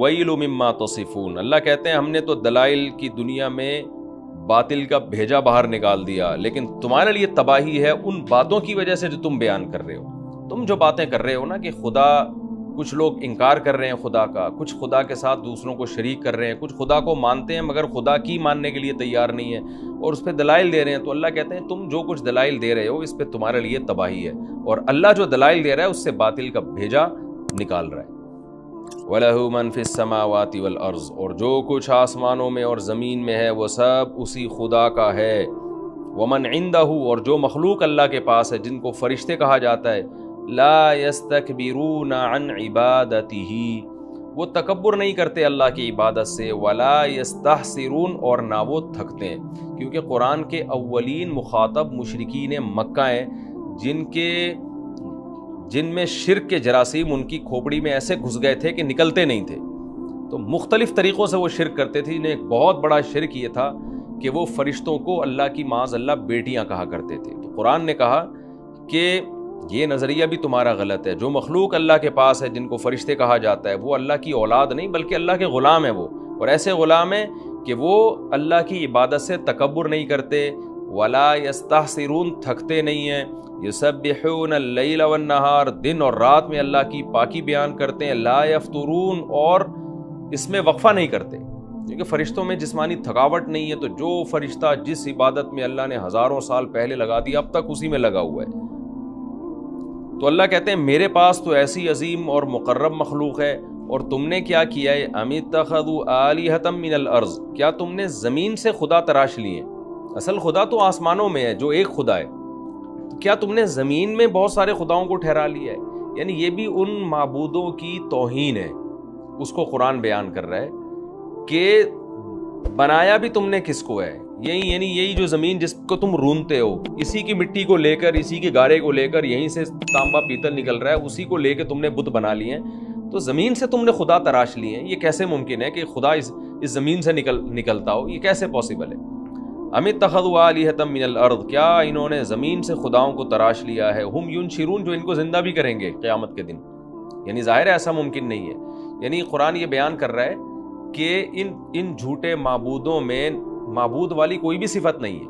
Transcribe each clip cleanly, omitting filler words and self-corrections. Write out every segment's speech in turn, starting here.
الویل مما تصفون، اللہ کہتے ہیں ہم نے تو دلائل کی دنیا میں باطل کا بھیجا باہر نکال دیا، لیکن تمہارے لیے تباہی ہے ان باتوں کی وجہ سے جو تم بیان کر رہے ہو۔ تم جو باتیں کر رہے ہو نا کہ خدا، کچھ لوگ انکار کر رہے ہیں خدا کا، کچھ خدا کے ساتھ دوسروں کو شریک کر رہے ہیں، کچھ خدا کو مانتے ہیں مگر خدا کی ماننے کے لیے تیار نہیں ہے اور اس پہ دلائل دے رہے ہیں، تو اللہ کہتے ہیں تم جو کچھ دلائل دے رہے ہو اس پہ تمہارے لیے تباہی ہے، اور اللہ جو دلائل دے رہا ہے اس سے باطل کا بھیجا نکال رہا ہے۔ وَلَهُ مَن فِي السَّمَاوَاتِ وَالْأَرْضِ، اور جو کچھ آسمانوں میں اور زمین میں ہے وہ سب اسی خدا کا ہے۔ وَمَنْ عِندَهُ، اور جو مخلوق اللہ کے پاس ہے جن کو فرشتے کہا جاتا ہے، لا يستكبرون عن عبادته، وہ تکبر نہیں کرتے اللہ کی عبادت سے، ولا يستحسرون، اور نہ وہ تھکتے ہیں، کیونکہ قرآن کے اولین مخاطب مشرکین مکہ ہیں جن میں شرک کے جراثیم ان کی کھوپڑی میں ایسے گھس گئے تھے کہ نکلتے نہیں تھے، تو مختلف طریقوں سے وہ شرک کرتے تھے۔ انہیں ایک بہت بڑا شرک یہ تھا کہ وہ فرشتوں کو اللہ کی معاذ اللہ بیٹیاں کہا کرتے تھے۔ تو قرآن نے کہا کہ یہ نظریہ بھی تمہارا غلط ہے، جو مخلوق اللہ کے پاس ہے جن کو فرشتے کہا جاتا ہے وہ اللہ کی اولاد نہیں بلکہ اللہ کے غلام ہیں وہ، اور ایسے غلام ہیں کہ وہ اللہ کی عبادت سے تکبر نہیں کرتے، ولا یستحسرون، تھکتے نہیں ہیں، یسبحون اللیل والنہار، دن اور رات میں اللہ کی پاکی بیان کرتے ہیں، لا یفترون، اور اس میں وقفہ نہیں کرتے، کیونکہ فرشتوں میں جسمانی تھکاوٹ نہیں ہے، تو جو فرشتہ جس عبادت میں اللہ نے ہزاروں سال پہلے لگا دی اب تک اسی میں لگا ہوا ہے۔ تو اللہ کہتے ہیں میرے پاس تو ایسی عظیم اور مقرب مخلوق ہے، اور تم نے کیا کیا ہے، ام اتخذوا آلہۃ من الارض، کیا تم نے زمین سے خدا تراش لیے؟ اصل خدا تو آسمانوں میں ہے جو ایک خدا ہے، تو کیا تم نے زمین میں بہت سارے خداؤں کو ٹھہرا لیا ہے؟ یعنی یہ بھی ان معبودوں کی توہین ہے، اس کو قرآن بیان کر رہا ہے کہ بنایا بھی تم نے کس کو ہے، یہی جو زمین جس کو تم رونتے ہو، اسی کی مٹی کو لے کر، اسی کے گارے کو لے کر، یہیں سے تانبا پیتل نکل رہا ہے، اسی کو لے کے تم نے بت بنا لیے ہیں، تو زمین سے تم نے خدا تراش لیے ہیں۔ یہ کیسے ممکن ہے کہ خدا اس زمین سے نکلتا ہو؟ یہ کیسے پاسبل ہے؟ ام اتخذوا آلہۃ من الارض، کیا انہوں نے زمین سے خداؤں کو تراش لیا ہے، ہم ینشرون، جو ان کو زندہ بھی کریں گے قیامت کے دن؟ یعنی ظاہر ہے ایسا ممکن نہیں ہے۔ یعنی قرآن یہ بیان کر رہا ہے کہ ان جھوٹے معبودوں میں معبود والی کوئی بھی صفت نہیں ہے،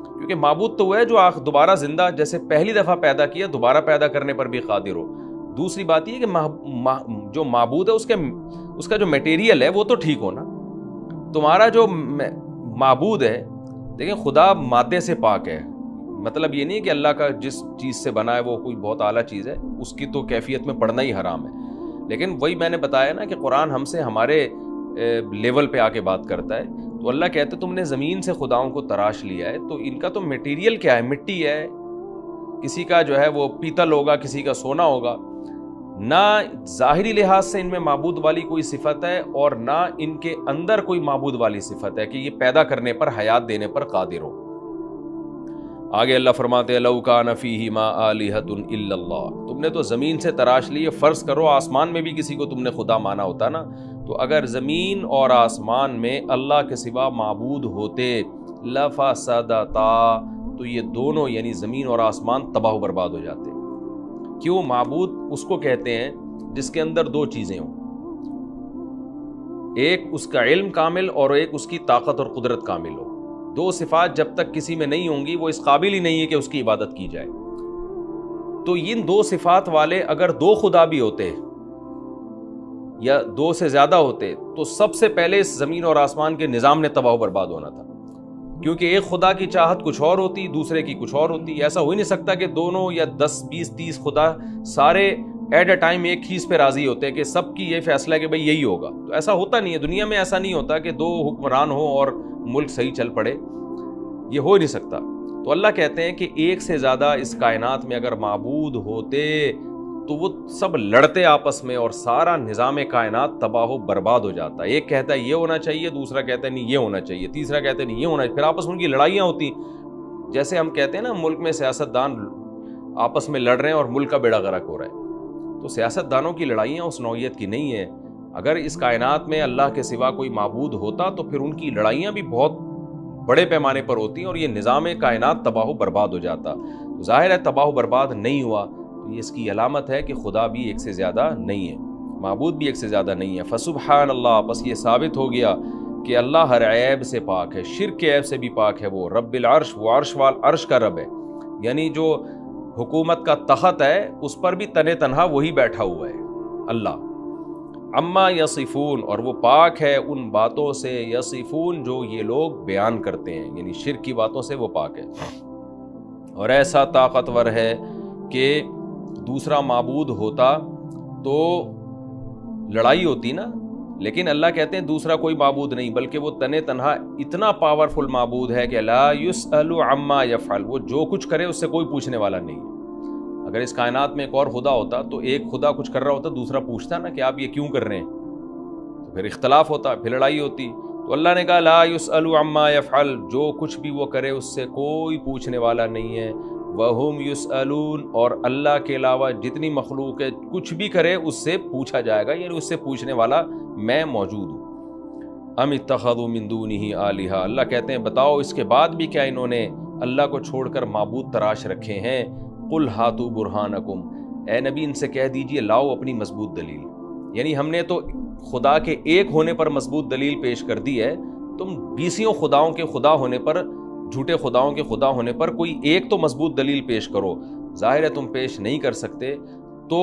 کیونکہ معبود تو وہ ہے جو دوبارہ زندہ، جیسے پہلی دفعہ پیدا کیا دوبارہ پیدا کرنے پر بھی قادر ہو۔ دوسری بات یہ کہ جو معبود ہے اس کا جو میٹیریل ہے وہ تو ٹھیک ہو نا، تمہارا جو معبود ہے، دیکھیں خدا مادے سے پاک ہے، مطلب یہ نہیں کہ اللہ کا جس چیز سے بنا ہے وہ کوئی بہت اعلیٰ چیز ہے، اس کی تو کیفیت میں پڑھنا ہی حرام ہے، لیکن وہی میں نے بتایا نا کہ قرآن ہم سے ہمارے لیول پہ آ کے بات کرتا ہے۔ تو اللہ کہتے تم نے زمین سے خداؤں کو تراش لیا ہے، تو ان کا تو میٹیریل کیا ہے، مٹی ہے، کسی کا جو ہے وہ پیتل ہوگا، کسی کا سونا ہوگا، نہ ظاہری لحاظ سے ان میں معبود والی کوئی صفت ہے اور نہ ان کے اندر کوئی معبود والی صفت ہے کہ یہ پیدا کرنے پر، حیات دینے پر قادر ہو۔ آگے اللہ فرماتے ہیں لو کان فیہما آلہۃ الا اللہ، تم نے تو زمین سے تراش لیے، فرض کرو آسمان میں بھی کسی کو تم نے خدا مانا ہوتا نا، تو اگر زمین اور آسمان میں اللہ کے سوا معبود ہوتے لفسدتا، تو یہ دونوں یعنی زمین اور آسمان تباہ و برباد ہو جاتے۔ کیوں؟ معبود اس کو کہتے ہیں جس کے اندر دو چیزیں ہوں، ایک اس کا علم کامل اور ایک اس کی طاقت اور قدرت کامل ہو۔ دو صفات جب تک کسی میں نہیں ہوں گی وہ اس قابل ہی نہیں ہے کہ اس کی عبادت کی جائے۔ تو ان دو صفات والے اگر دو خدا بھی ہوتے یا دو سے زیادہ ہوتے تو سب سے پہلے اس زمین اور آسمان کے نظام نے تباہ و برباد ہونا تھا، کیونکہ ایک خدا کی چاہت کچھ اور ہوتی، دوسرے کی کچھ اور ہوتی۔ ایسا ہو ہی نہیں سکتا کہ دونوں یا 10 20 30 خدا سارے ایٹ اے ٹائم ایک چیز پہ راضی ہوتے کہ سب کی یہ فیصلہ ہے کہ بھئی یہی ہوگا، تو ایسا ہوتا نہیں ہے دنیا میں، ایسا نہیں ہوتا کہ دو حکمران ہوں اور ملک صحیح چل پڑے، یہ ہو نہیں سکتا۔ تو اللہ کہتے ہیں کہ ایک سے زیادہ اس کائنات میں اگر معبود ہوتے تو وہ سب لڑتے آپس میں اور سارا نظام کائنات تباہ و برباد ہو جاتا۔ ایک کہتا ہے یہ ہونا چاہیے، دوسرا کہتا ہے نہیں یہ ہونا چاہیے، تیسرا کہتا ہے نہیں یہ ہونا چاہیے، پھر آپس میں ان کی لڑائیاں ہوتی، جیسے ہم کہتے ہیں نا ملک میں سیاستدان آپس میں لڑ رہے ہیں اور ملک کا بیڑا غرق ہو رہا ہے، تو سیاست دانوں کی لڑائیاں اس نوعیت کی نہیں ہیں۔ اگر اس کائنات میں اللہ کے سوا کوئی معبود ہوتا تو پھر ان کی لڑائیاں بھی بہت بڑے پیمانے پر ہوتی اور یہ نظام کائنات تباہ و برباد ہو جاتا۔ ظاہر ہے تباہ و برباد نہیں ہوا، تو یہ اس کی علامت ہے کہ خدا بھی ایک سے زیادہ نہیں ہے۔ معبود بھی ایک سے زیادہ نہیں ہے. فسبحان اللہ، بس یہ ثابت ہو گیا کہ اللہ ہر عیب سے پاک ہے، شرک کے عیب سے بھی پاک ہے. وہ رب العرش، وہ عرش کا رب ہے، یعنی جو حکومت کا تخت ہے اس پر بھی تنے تنہا وہی بیٹھا ہوا ہے اللہ. اما یصفون، اور وہ پاک ہے ان باتوں سے، یصفون جو یہ لوگ بیان کرتے ہیں، یعنی شرک کی باتوں سے وہ پاک ہے. اور ایسا طاقتور ہے کہ دوسرا معبود ہوتا تو لڑائی ہوتی نا، لیکن اللہ کہتے ہیں دوسرا کوئی معبود نہیں، بلکہ وہ تنے تنہا اتنا پاورفل معبود ہے کہ لا یسأل عما یفعل، وہ جو کچھ کرے اس سے کوئی پوچھنے والا نہیں ہے. اگر اس کائنات میں ایک اور خدا ہوتا تو ایک خدا کچھ کر رہا ہوتا، دوسرا پوچھتا نا کہ آپ یہ کیوں کر رہے ہیں، تو پھر اختلاف ہوتا، پھر لڑائی ہوتی. تو اللہ نے کہا لا یسأل عما یفعل، جو کچھ بھی وہ کرے اس سے کوئی پوچھنے والا نہیں ہے. وَهُمْ يُسْأَلُونَ، اور اللہ کے علاوہ جتنی مخلوق ہے کچھ بھی کرے اس سے پوچھا جائے گا، یعنی اس سے پوچھنے والا میں موجود ہوں. ام اتخذوا من دونہ آلہہ، اللہ کہتے ہیں بتاؤ اس کے بعد بھی کیا انہوں نے اللہ کو چھوڑ کر معبود تراش رکھے ہیں. قل ہاتوا برہانکم، اے نبی ان سے کہہ دیجئے لاؤ اپنی مضبوط دلیل. یعنی ہم نے تو خدا کے ایک ہونے پر مضبوط دلیل پیش کر دی ہے، تم بیسیوں خداؤں کے خدا ہونے پر، جھوٹے خداؤں کے خدا ہونے پر کوئی ایک تو مضبوط دلیل پیش کرو. ظاہر ہے تم پیش نہیں کر سکتے تو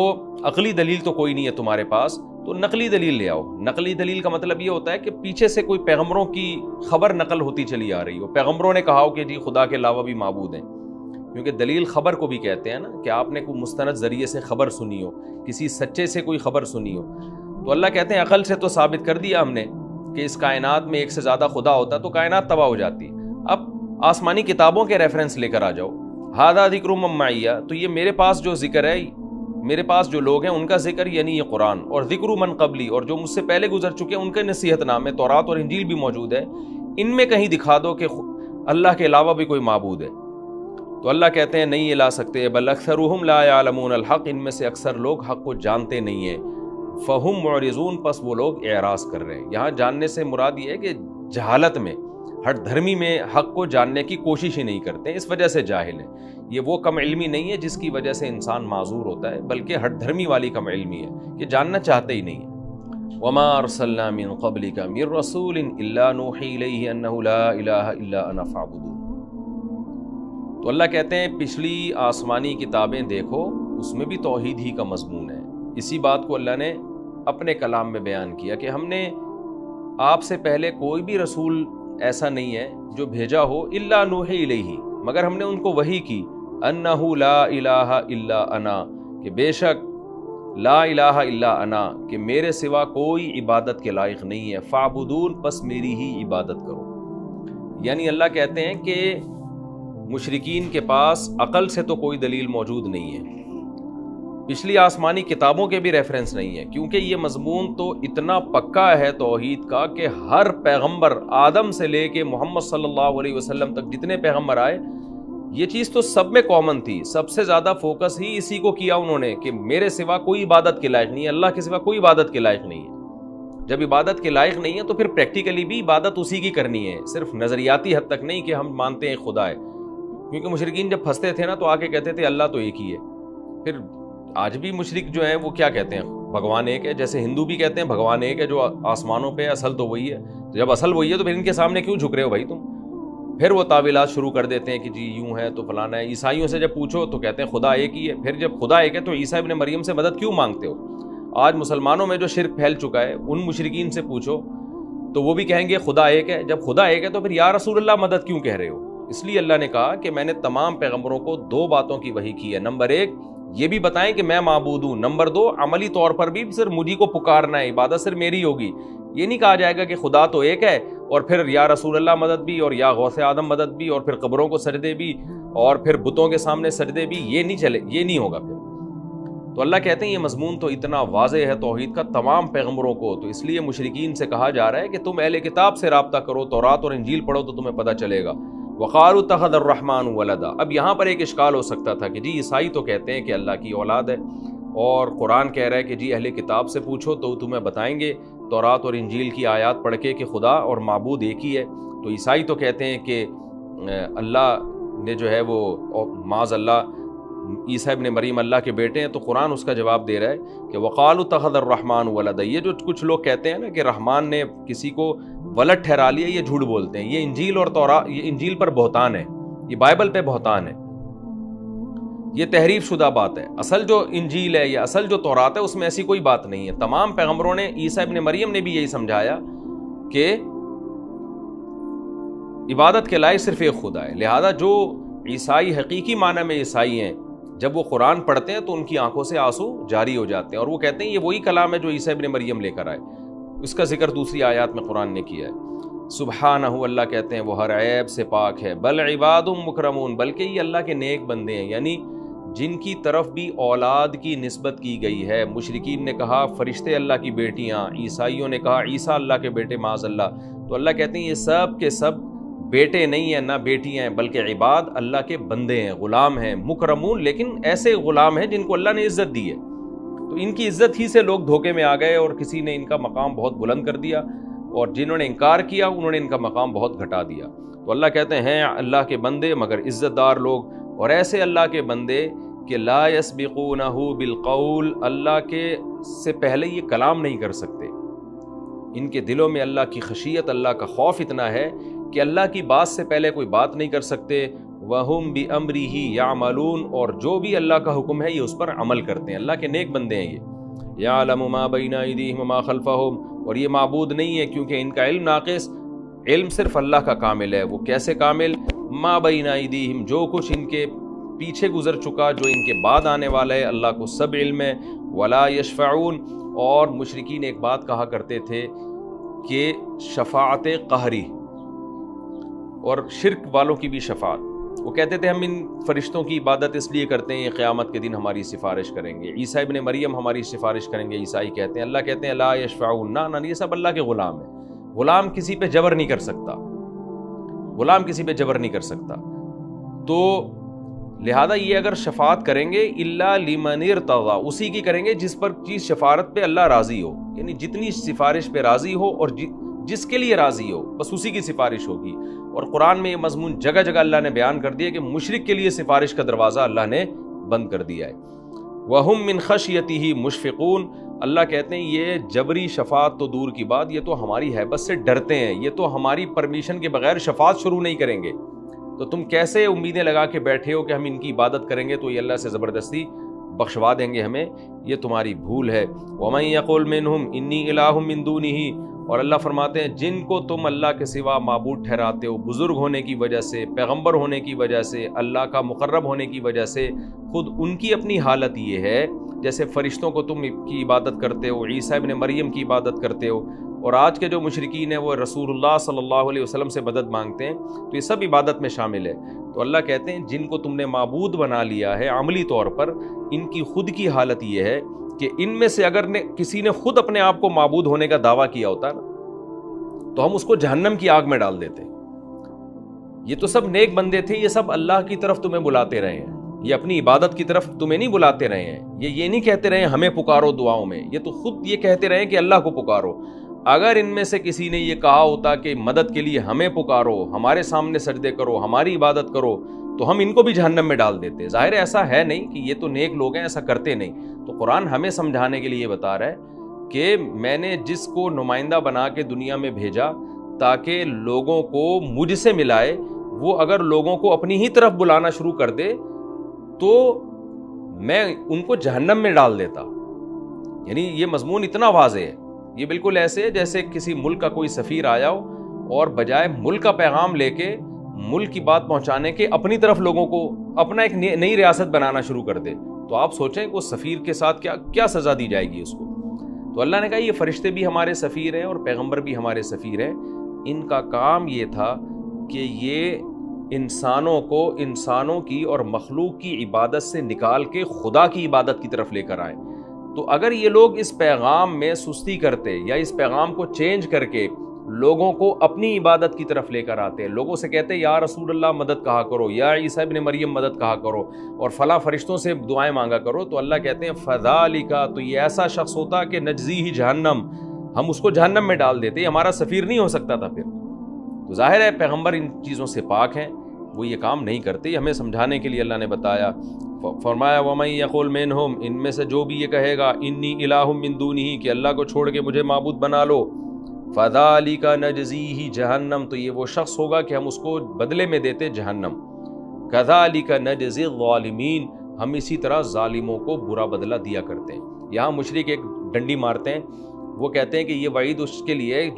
عقلی دلیل تو کوئی نہیں ہے تمہارے پاس، تو نقلی دلیل لے آؤ. نقلی دلیل کا مطلب یہ ہوتا ہے کہ پیچھے سے کوئی پیغمبروں کی خبر نقل ہوتی چلی آ رہی ہو، پیغمبروں نے کہا ہو کہ جی خدا کے علاوہ بھی معبود ہیں. کیونکہ دلیل خبر کو بھی کہتے ہیں نا، کہ آپ نے کوئی مستند ذریعے سے خبر سنی ہو، کسی سچے سے کوئی خبر سنی ہو. تو اللہ کہتے ہیں عقل سے تو ثابت کر دیا ہم نے کہ اس کائنات میں ایک سے زیادہ خدا ہوتا تو کائنات تباہ ہو جاتی. اب آسمانی کتابوں کے ریفرنس لے کر آ جاؤ. ھذا ذکر من معیہ، تو یہ میرے پاس جو ذکر ہے، میرے پاس جو لوگ ہیں ان کا ذکر یعنی یہ قرآن، اور ذکر من قبلی، اور جو مجھ سے پہلے گزر چکے ان کے نصیحت نامے تورات اور انجیل بھی موجود ہے. ان میں کہیں دکھا دو کہ اللہ کے علاوہ بھی کوئی معبود ہے. تو اللہ کہتے ہیں نہیں یہ لا سکتے. بل اکثرهم لا يعلمون الحق، ان میں سے اکثر لوگ حق کو جانتے نہیں ہیں. فہم معرضون، پس وہ لوگ اعراض کر رہے ہیں. یہاں جاننے سے مراد یہ ہے کہ جہالت میں، ہٹ دھرمی میں حق کو جاننے کی کوشش ہی نہیں کرتے، اس وجہ سے جاہل ہیں. یہ وہ کم علمی نہیں ہے جس کی وجہ سے انسان معذور ہوتا ہے، بلکہ ہٹ دھرمی والی کم علمی ہے کہ جاننا چاہتے ہی نہیں ہے. وما ارسلنا من قبلک من رسول الا نوحی الیہ انہ لا الہ الا انا فاعبدون. تو اللہ کہتے ہیں پچھلی آسمانی کتابیں دیکھو، اس میں بھی توحید ہی کا مضمون ہے. اسی بات کو اللہ نے اپنے کلام میں بیان کیا کہ ہم نے آپ سے پہلے کوئی بھی رسول ایسا نہیں ہے جو بھیجا ہو الا نوحی الیہ، مگر ہم نے ان کو وحی کی انہ لا الہ الا انا، کہ بے شک لا الہ الا انا، کہ میرے سوا کوئی عبادت کے لائق نہیں ہے. فاعبدون، پس میری ہی عبادت کرو. یعنی اللہ کہتے ہیں کہ مشرکین کے پاس عقل سے تو کوئی دلیل موجود نہیں ہے، پچھلی آسمانی کتابوں کے بھی ریفرنس نہیں ہے، کیونکہ یہ مضمون تو اتنا پکا ہے توحید کا کہ ہر پیغمبر آدم سے لے کے محمد صلی اللہ علیہ وسلم تک جتنے پیغمبر آئے، یہ چیز تو سب میں کامن تھی. سب سے زیادہ فوکس ہی اسی کو کیا انہوں نے کہ میرے سوا کوئی عبادت کے لائق نہیں ہے، اللہ کے سوا کوئی عبادت کے لائق نہیں ہے. جب عبادت کے لائق نہیں ہے تو پھر پریکٹیکلی بھی عبادت اسی کی کرنی ہے، صرف نظریاتی حد تک نہیں کہ ہم مانتے ہیں خدا ہے. کیونکہ مشرکین جب پھنستے تھے نا تو آ کے کہتے تھے اللہ تو ایک ہی ہے. پھر آج بھی مشرک جو ہیں وہ کیا کہتے ہیں، بھگوان ایک ہے. جیسے ہندو بھی کہتے ہیں بھگوان ایک ہے جو آسمانوں پہ، اصل تو وہی ہے. جب اصل وہی ہے تو پھر ان کے سامنے کیوں جھک رہے ہو بھائی تم؟ پھر وہ تعویلات شروع کر دیتے ہیں کہ جی یوں ہے تو فلانا ہے. عیسائیوں سے جب پوچھو تو کہتے ہیں خدا ایک ہی ہے. پھر جب خدا ایک ہے تو عیسیٰ ابن مریم سے مدد کیوں مانگتے ہو؟ آج مسلمانوں میں جو شرک پھیل چکا ہے ان مشرکین سے پوچھو تو وہ بھی کہیں گے خدا ایک ہے. جب خدا ایک ہے تو پھر یا رسول اللہ مدد کیوں کہہ رہے ہو؟ اس لیے اللہ نے کہا کہ میں نے تمام پیغمبروں کو دو باتوں کی وحی کی ہے. نمبر ایک یہ بھی بتائیں کہ میں معبود ہوں. نمبر دو عملی طور پر بھی صرف مجھے کو پکارنا ہے، عبادت صرف میری ہوگی. یہ نہیں کہا جائے گا کہ خدا تو ایک ہے اور پھر یا رسول اللہ مدد بھی، اور یا غوث آدم مدد بھی، اور پھر قبروں کو سجدے بھی، اور پھر بتوں کے سامنے سجدے بھی. یہ نہیں چلے، یہ نہیں ہوگا پھر. تو اللہ کہتے ہیں یہ مضمون تو اتنا واضح ہے توحید کا تمام پیغمبروں کو، تو اس لیے مشرکین سے کہا جا رہا ہے کہ تم اہل کتاب سے رابطہ کرو، تورات اور انجیل پڑھو تو تمہیں پتہ چلے گا. وقالوا اتخذ الرحمن ولدا. اب یہاں پر ایک اشکال ہو سکتا تھا کہ جی عیسائی تو کہتے ہیں کہ اللہ کی اولاد ہے، اور قرآن کہہ رہا ہے کہ جی اہل کتاب سے پوچھو تو تمہیں بتائیں گے تورات اور انجیل کی آیات پڑھ کے کہ خدا اور معبود ایک ہی ہے. تو عیسائی تو کہتے ہیں کہ اللہ نے جو ہے وہ معاذ اللہ عیسیٰ ابن مریم اللہ کے بیٹے ہیں، تو قرآن اس کا جواب دے رہا ہے کہ وقالوا اتخذ الرحمن ولدا، یہ جو کچھ لوگ کہتے ہیں نا کہ رحمان نے کسی کو ولد ٹھہرا لیا، یہ جھوٹ بولتے ہیں. یہ انجیل اور تورات، یہ انجیل پر بہتان ہے، یہ بائبل پہ بہتان ہے، یہ تحریف شدہ بات ہے. اصل جو انجیل ہے یا اصل جو تورات ہے اس میں ایسی کوئی بات نہیں ہے. تمام پیغمبروں نے، عیسیٰ ابن مریم نے بھی یہی سمجھایا کہ عبادت کے لائق صرف ایک خدا ہے. لہذا جو عیسائی حقیقی معنی میں عیسائی ہیں، جب وہ قرآن پڑھتے ہیں تو ان کی آنکھوں سے آنسو جاری ہو جاتے ہیں، اور وہ کہتے ہیں یہ وہی کلام ہے جو عیسیٰ ابن مریم لے کر آئے. اس کا ذکر دوسری آیات میں قرآن نے کیا ہے. سبحانہ، اللہ کہتے ہیں وہ ہر عیب سے پاک ہے. بل عباد مکرمون، بلکہ یہ اللہ کے نیک بندے ہیں، یعنی جن کی طرف بھی اولاد کی نسبت کی گئی ہے. مشرکین نے کہا فرشتے اللہ کی بیٹیاں، عیسائیوں نے کہا عیسیٰ اللہ کے بیٹے معاذ اللہ. تو اللہ کہتے ہیں یہ سب کے سب بیٹے نہیں ہیں نہ بیٹیاں ہیں، بلکہ عباد اللہ کے بندے ہیں، غلام ہیں. مکرمون، لیکن ایسے غلام ہیں جن کو اللہ نے عزت دی ہے. تو ان کی عزت ہی سے لوگ دھوکے میں آ گئے، اور کسی نے ان کا مقام بہت بلند کر دیا، اور جنہوں نے انکار کیا انہوں نے ان کا مقام بہت گھٹا دیا. تو اللہ کہتے ہیں اللہ کے بندے مگر عزت دار لوگ، اور ایسے اللہ کے بندے کہ لا یسبقونہ بالقول، اللہ کے سے پہلے یہ کلام نہیں کر سکتے. ان کے دلوں میں اللہ کی خشیت، اللہ کا خوف اتنا ہے کہ اللہ کی بات سے پہلے کوئی بات نہیں کر سکتے. وَهُمْ بِأَمْرِهِ يَعْمَلُونَ، اور جو بھی اللہ کا حکم ہے یہ اس پر عمل کرتے ہیں. اللہ کے نیک بندے ہیں یہ. يَعْلَمُ مَا بَيْنَ أَيْدِيهِمْ وَمَا خَلْفَهُمْ، اور یہ معبود نہیں ہے کیونکہ ان کا علم ناقص. علم صرف اللہ کا کامل ہے. وہ کیسے کامل؟ مَا بَيْنَ أَيْدِيهِمْ، جو کچھ ان کے پیچھے گزر چکا، جو ان کے بعد آنے والا ہے، اللہ کو سب علم ہے. وَلَا يَشْفَعُونَ، اور مشرکین ایک بات کہا کرتے تھے کہ شفاعت قہری، اور شرک والوں کی بھی شفاعت. وہ کہتے تھے ہم ان فرشتوں کی عبادت اس لیے کرتے ہیں، یہ قیامت کے دن ہماری سفارش کریں گے. عیسیٰ ابن مریم ہماری سفارش کریں گے، عیسائی کہتے ہیں. اللہ کہتے ہیں لا یشفعون، نہ یہ سب اللہ کے غلام ہیں. غلام کسی پہ جبر نہیں کر سکتا، غلام کسی پہ جبر نہیں کر سکتا. تو لہذا یہ اگر شفاعت کریں گے الا لمن ارتضی، اسی کی کریں گے جس پر چیز شفاعت پہ اللہ راضی ہو، یعنی جتنی سفارش پہ راضی ہو اور جس کے لیے راضی ہو بس اسی کی سفارش ہوگی. اور قرآن میں یہ مضمون جگہ جگہ اللہ نے بیان کر دیا کہ مشرک کے لیے سفارش کا دروازہ اللہ نے بند کر دیا ہے. وَهُم مِّن خَشْيَتِهِ مُشْفِقُونَ، اللہ کہتے ہیں یہ جبری شفاعت تو دور کی بات، یہ تو ہماری ہیبت سے ڈرتے ہیں، یہ تو ہماری پرمیشن کے بغیر شفاعت شروع نہیں کریں گے. تو تم کیسے امیدیں لگا کے بیٹھے ہو کہ ہم ان کی عبادت کریں گے تو یہ اللہ سے زبردستی بخشوا دیں گے ہمیں؟ یہ تمہاری بھول ہے. وَمَن يَقُلْ مِنْهُمْ إِنِّي إِلَٰهٌ مِّن دُونِهِ، اور اللہ فرماتے ہیں جن کو تم اللہ کے سوا معبود ٹھہراتے ہو، بزرگ ہونے کی وجہ سے، پیغمبر ہونے کی وجہ سے، اللہ کا مقرب ہونے کی وجہ سے، خود ان کی اپنی حالت یہ ہے جیسے فرشتوں کو تم کی عبادت کرتے ہو، عیسیٰ ابن مریم کی عبادت کرتے ہو، اور آج کے جو مشرکین ہیں وہ رسول اللہ صلی اللہ علیہ وسلم سے مدد مانگتے ہیں. تو یہ سب عبادت میں شامل ہے. تو اللہ کہتے ہیں جن کو تم نے معبود بنا لیا ہے عملی طور پر، ان کی خود کی حالت یہ ہے کہ ان میں سے اگر کسی نے خود اپنے آپ کو معبود ہونے کا دعویٰ کیا ہوتا نا تو ہم اس کو جہنم کی آگ میں ڈال دیتے. یہ تو سب نیک بندے تھے، یہ سب اللہ کی طرف تمہیں بلاتے رہے ہیں، یہ اپنی عبادت کی طرف تمہیں نہیں بلاتے رہے ہیں. یہ نہیں کہتے رہے ہمیں پکارو دعاؤں میں، یہ تو خود یہ کہتے رہے کہ اللہ کو پکارو. اگر ان میں سے کسی نے یہ کہا ہوتا کہ مدد کے لیے ہمیں پکارو، ہمارے سامنے سجدے کرو، ہماری عبادت کرو، تو ہم ان کو بھی جہنم میں ڈال دیتے. ظاہر ایسا ہے نہیں کہ یہ تو نیک لوگ ہیں، ایسا کرتے نہیں. تو قرآن ہمیں سمجھانے کے لیے بتا رہا ہے کہ میں نے جس کو نمائندہ بنا کے دنیا میں بھیجا تاکہ لوگوں کو مجھ سے ملائے، وہ اگر لوگوں کو اپنی ہی طرف بلانا شروع کر دے تو میں ان کو جہنم میں ڈال دیتا. یعنی یہ مضمون اتنا واضح ہے. یہ بالکل ایسے جیسے کسی ملک کا کوئی سفیر آیا ہو اور بجائے ملک کا پیغام لے کے ملک کی بات پہنچانے کے اپنی طرف لوگوں کو اپنا ایک نئی ریاست بنانا شروع کر دے. تو آپ سوچیں کہ اس سفیر کے ساتھ کیا سزا دی جائے گی اس کو. تو اللہ نے کہا یہ فرشتے بھی ہمارے سفیر ہیں اور پیغمبر بھی ہمارے سفیر ہیں. ان کا کام یہ تھا کہ یہ انسانوں کی اور مخلوق کی عبادت سے نکال کے خدا کی عبادت کی طرف لے کر آئیں. تو اگر یہ لوگ اس پیغام میں سستی کرتے یا اس پیغام کو چینج کر کے لوگوں کو اپنی عبادت کی طرف لے کر آتے، لوگوں سے کہتے یا رسول اللہ مدد کہا کرو، یا عیسیٰ ابن مریم مدد کہا کرو، اور فلاں فرشتوں سے دعائیں مانگا کرو، تو اللہ کہتے ہیں فذالک، تو یہ ایسا شخص ہوتا کہ نجزیہ جہنم، ہم اس کو جہنم میں ڈال دیتے. یہ ہمارا سفیر نہیں ہو سکتا تھا پھر. تو ظاہر ہے پیغمبر ان چیزوں سے پاک ہیں، وہ یہ کام نہیں کرتے. ہمیں سمجھانے کے لیے اللہ نے بتایا فرمایا وَمَن يَقُلْ مِنْهُمْ، ان میں سے جو بھی یہ کہے گا انی الہ من دونہ، کہ اللہ کو چھوڑ کے مجھے معبود بنا لو، فَذَلِكَ نَجْزِيهِ جہنم، تو یہ وہ شخص ہوگا کہ ہم اس کو بدلے میں دیتے جہنم، كَذَلِكَ نَجْزِي الظَّالِمِينَ، ہم اسی طرح ظالموں کو برا بدلہ دیا کرتے ہیں۔ یہاں مشرک ایک ڈنڈی مارتے ہیں، وہ کہتے ہیں کہ یہ وعید اس کے لیے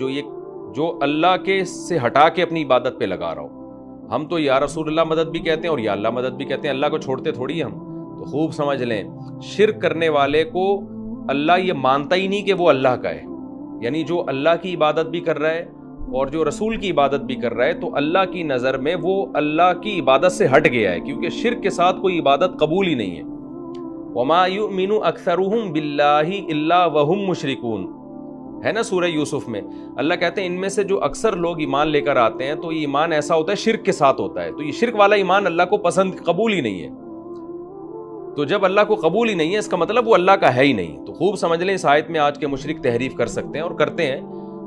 جو اللہ کے سے ہٹا کے اپنی عبادت پہ لگا رہا ہو۔ ہم تو یا رسول اللہ مدد بھی کہتے ہیں اور یا اللہ مدد بھی کہتے ہیں، اللہ کو چھوڑتے تھوڑی ہم۔ تو خوب سمجھ لیں، شرک کرنے والے کو اللہ یہ مانتا ہی نہیں کہ وہ اللہ کا ہے، یعنی جو اللہ کی عبادت بھی کر رہا ہے اور جو رسول کی عبادت بھی کر رہا ہے، تو اللہ کی نظر میں وہ اللہ کی عبادت سے ہٹ گیا ہے، کیونکہ شرک کے ساتھ کوئی عبادت قبول ہی نہیں ہے۔ وَمَا يُؤْمِنُ أَكْثَرُهُمْ بِاللَّهِ إِلَّا وَهُمْ مُشْرِكُونَ، ہے نا سورہ یوسف میں اللہ کہتے ہیں ان میں سے جو اکثر لوگ ایمان لے کر آتے ہیں تو یہ ایمان ایسا ہوتا ہے شرک کے ساتھ ہوتا ہے، تو یہ شرک والا ایمان اللہ کو پسند قبول ہی نہیں ہے۔ تو جب اللہ کو قبول ہی نہیں ہے اس کا مطلب وہ اللہ کا ہے ہی نہیں۔ تو خوب سمجھ لیں اس آیت میں آج کے مشرک تحریف کر سکتے ہیں اور کرتے ہیں،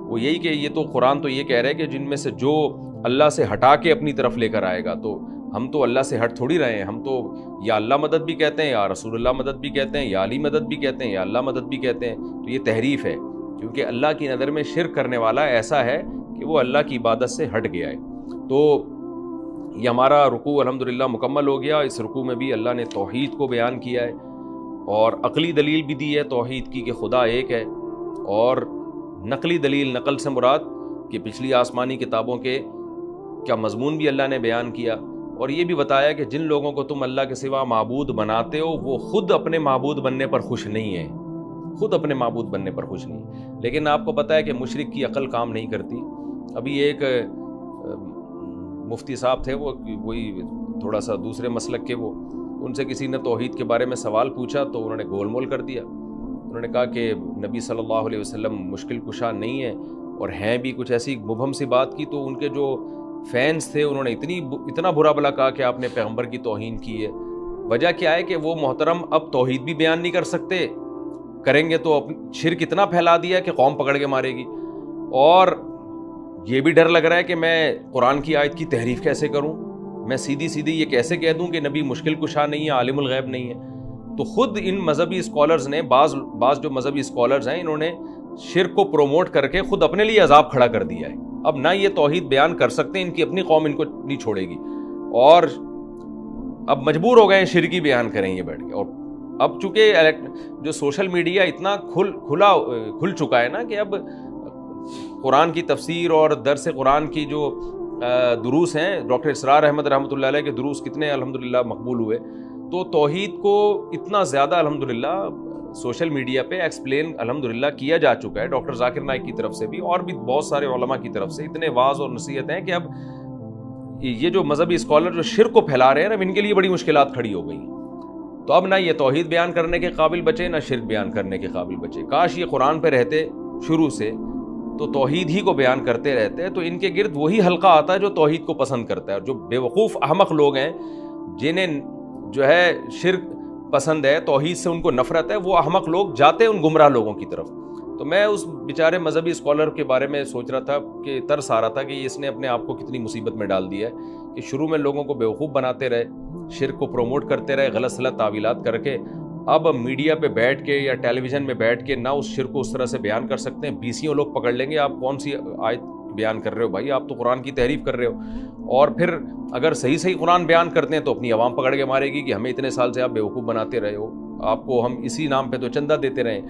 وہ یہی کہ یہ تو قرآن تو یہ کہہ رہے ہے کہ جن میں سے جو اللہ سے ہٹا کے اپنی طرف لے کر آئے گا، تو ہم تو اللہ سے ہٹ تھوڑی رہے ہیں، ہم تو یا اللہ مدد بھی کہتے ہیں، یا رسول اللہ مدد بھی کہتے ہیں، یا علی مدد بھی کہتے ہیں، یا اللہ مدد بھی کہتے ہیں۔ تو یہ تحریف ہے، کیونکہ اللہ کی نظر میں شرک کرنے والا ایسا ہے کہ وہ اللہ کی عبادت سے ہٹ گیا ہے۔ تو یہ ہمارا رکوع الحمدللہ مکمل ہو گیا۔ اس رکوع میں بھی اللہ نے توحید کو بیان کیا ہے اور عقلی دلیل بھی دی ہے توحید کی کہ خدا ایک ہے، اور نقلی دلیل، نقل سے مراد کہ پچھلی آسمانی کتابوں کے کیا مضمون بھی اللہ نے بیان کیا، اور یہ بھی بتایا کہ جن لوگوں کو تم اللہ کے سوا معبود بناتے ہو وہ خود اپنے معبود بننے پر خوش نہیں ہیں، خود اپنے معبود بننے پر خوش نہیں۔ لیکن آپ کو پتہ ہے کہ مشرک کی عقل کام نہیں کرتی۔ ابھی ایک مفتی صاحب تھے، وہی تھوڑا سا دوسرے مسلک کے، وہ ان سے کسی نے توحید کے بارے میں سوال پوچھا تو انہوں نے گول مول کر دیا۔ انہوں نے کہا کہ نبی صلی اللہ علیہ وسلم مشکل کشا نہیں ہے، اور ہیں بھی کچھ ایسی مبہم سی بات کی، تو ان کے جو فینس تھے انہوں نے اتنا برا بلا کہا کہ آپ نے پیغمبر کی توہین کی ہے۔ وجہ کیا ہے کہ وہ محترم اب توحید بھی بیان نہیں کر سکتے، کریں گے تو شرک اتنا پھیلا دیا کہ قوم پکڑ کے مارے گی، اور یہ بھی ڈر لگ رہا ہے کہ میں قرآن کی آیت کی تحریف کیسے کروں، میں سیدھی یہ کیسے کہہ دوں کہ نبی مشکل کشا نہیں ہے، عالم الغیب نہیں ہے۔ تو خود ان مذہبی اسکالرز نے، بعض جو مذہبی اسکالرز ہیں، انہوں نے شرک کو پروموٹ کر کے خود اپنے لیے عذاب کھڑا کر دیا ہے۔ اب نہ یہ توحید بیان کر سکتے، ان کی اپنی قوم ان کو نہیں چھوڑے گی، اور اب مجبور ہو گئے ہیں شرکی بیان کریں یہ بیٹھ کے۔ اور اب چونکہ جو سوشل میڈیا اتنا کھل چکا ہے نا کہ اب قرآن کی تفسیر اور درس قرآن کی جو دروس ہیں، ڈاکٹر اسرار احمد رحمۃ اللہ علیہ کے دروس کتنے الحمدللہ مقبول ہوئے، تو توحید کو اتنا زیادہ الحمدللہ سوشل میڈیا پہ ایکسپلین الحمدللہ کیا جا چکا ہے، ڈاکٹر ذاکر نائک کی طرف سے بھی اور بھی بہت سارے علماء کی طرف سے اتنے واعظ اور نصیحت ہیں کہ اب یہ جو مذہبی اسکالر جو شرک کو پھیلا رہے ہیں اب ان کے لیے بڑی مشکلات کھڑی ہو گئی۔ تو اب نہ یہ توحید بیان کرنے کے قابل بچے، نہ شرک بیان کرنے کے قابل بچے۔ کاش یہ قرآن پہ رہتے شروع سے تو توحید ہی کو بیان کرتے رہتے، تو ان کے گرد وہی حلقہ آتا ہے جو توحید کو پسند کرتا ہے، اور جو بے وقوف احمق لوگ ہیں جنہیں جو ہے شرک پسند ہے، توحید سے ان کو نفرت ہے، وہ احمق لوگ جاتے ہیں ان گمراہ لوگوں کی طرف۔ تو میں اس بیچارے مذہبی اسکالر کے بارے میں سوچ رہا تھا کہ ترس آ رہا تھا کہ اس نے اپنے آپ کو کتنی مصیبت میں ڈال دیا ہے کہ شروع میں لوگوں کو بیوقوف بناتے رہے، شرک کو پروموٹ کرتے رہے غلط سلط تعویلات کر کے، اب میڈیا پہ بیٹھ کے یا ٹیلی ویژن میں بیٹھ کے نہ اس شرک کو اس طرح سے بیان کر سکتے ہیں، بیسیوں لوگ پکڑ لیں گے آپ کون سی آیت بیان کر رہے ہو بھائی، آپ تو قرآن کی تحریف کر رہے ہو، اور پھر اگر صحیح قرآن بیان کرتے ہیں تو اپنی عوام پکڑ کے مارے گی کہ ہمیں اتنے سال سے آپ بیوقوف بناتے رہے ہو، آپ کو ہم اسی نام پہ تو چندہ دیتے رہے۔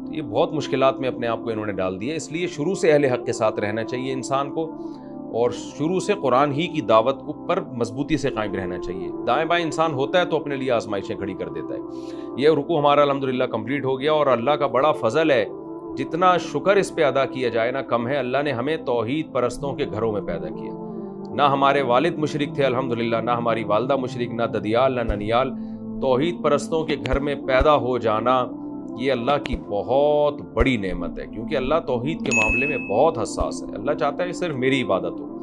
تو یہ بہت مشکلات میں اپنے آپ کو انہوں نے ڈال دیا، اس لیے شروع سے اہل حق کے ساتھ رہنا چاہیے انسان کو، اور شروع سے قرآن ہی کی دعوت پر مضبوطی سے قائم رہنا چاہیے۔ دائیں بائیں انسان ہوتا ہے تو اپنے لیے آزمائشیں کھڑی کر دیتا ہے۔ یہ رکوع ہمارا الحمدللہ کمپلیٹ ہو گیا، اور اللہ کا بڑا فضل ہے، جتنا شکر اس پہ ادا کیا جائے نا کم ہے۔ اللہ نے ہمیں توحید پرستوں کے گھروں میں پیدا کیا، نہ ہمارے والد مشرک تھے الحمدللہ، نہ ہماری والدہ مشرک، نہ ددیال نہ ننیال۔ توحید پرستوں کے گھر میں پیدا ہو جانا یہ اللہ کی بہت بڑی نعمت ہے، کیونکہ اللہ توحید کے معاملے میں بہت حساس ہے۔ اللہ چاہتا ہے صرف میری عبادت ہو۔